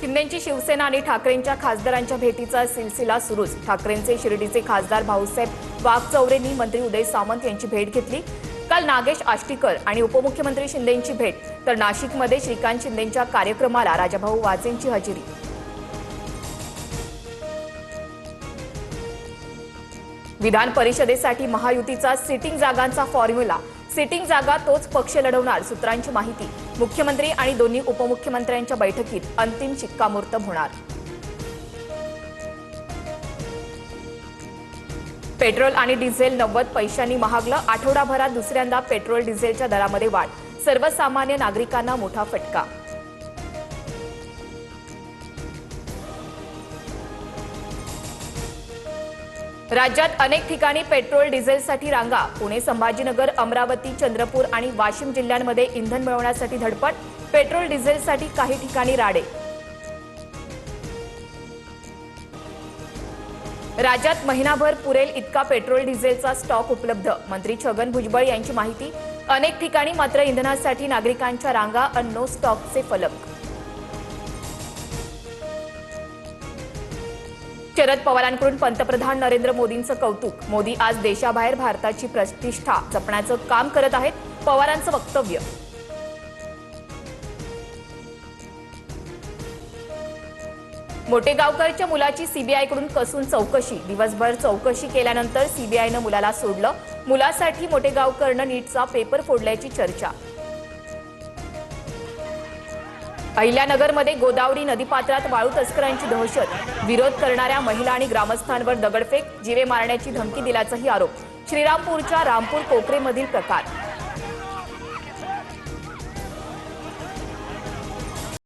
शिंदेंची शिवसेना आणि ठाकरेंच्या खासदारांच्या भेटीचा सिलसिला सुरूच। ठाकरेंचे शिर्डीचे खासदार भाऊसाहेब वाघचौरेंनी मंत्री उदय सामंत यांची भेट घेतली। काल नागेश आष्टीकर आणि उपमुख्यमंत्री शिंदेंची भेट, तर नाशिकमध्ये श्रीकांत शिंदेंच्या कार्यक्रमाला राजाभाऊ वाजेंची हजेरी। विधान परिषदेसाठी महायुतीचा सिटिंग जागांचा फॉर्म्युला। सिटिंग जागा तोच पक्ष लढवणार, सूत्रांची माहिती। मुख्यमंत्री आणि दोन्ही उपमुख्यमंत्र्यांच्या बैठकीत अंतिम शिक्कामोर्तब होणार। पेट्रोल आणि डिझेल 90 पैशांनी महागलं। आठवडाभरात दुसऱ्यांदा पेट्रोल डिझेलच्या दरामध्ये वाढ, सर्वसामान्य नागरिकांना मोठा फटका। राज्यात अनेक ठिकाणी पेट्रोल डिझेलसाठी रांगा। पुणे, संभाजीनगर, अमरावती, चंद्रपूर आणि वाशिम जिल्ह्यांमध्ये इंधन मिळवण्यासाठी धडपड। पेट्रोल डिझेलसाठी काही ठिकाणी राडे। राज्यात महिनाभर पुरेल इतका पेट्रोल डिझेलचा स्टॉक उपलब्ध, मंत्री छगन भुजबळ यांची माहिती। अनेक ठिकाणी मात्र इंधनासाठी नागरिकांच्या रांगा अन नो स्टॉकचे फलक। शरद पवारांकडून पंतप्रधान नरेंद्र मोदींचं कौतुक। मोदी आज देशाबाहेर भारताची प्रतिष्ठा जपण्याचं काम करत आहेत, पवारांचं वक्तव्य। मोटेगावकरच्या मुलाची सीबीआयकडून कसून चौकशी। दिवसभर चौकशी केल्यानंतर सीबीआयनं मुलाला सोडलं। मुलासाठी मोटेगावकरनं नीटचा पेपर फोडल्याची चर्चा। अहिल्यानगरमध्ये गोदावरी नदीपात्रात वाळू तस्करांची दहशत। विरोध करणाऱ्या महिला आणि ग्रामस्थांवर दगडफेक, जीवे मारण्याची धमकी दिल्याचाही आरोप। श्रीरामपूरच्या रामपूर कोकरेमधील प्रकार।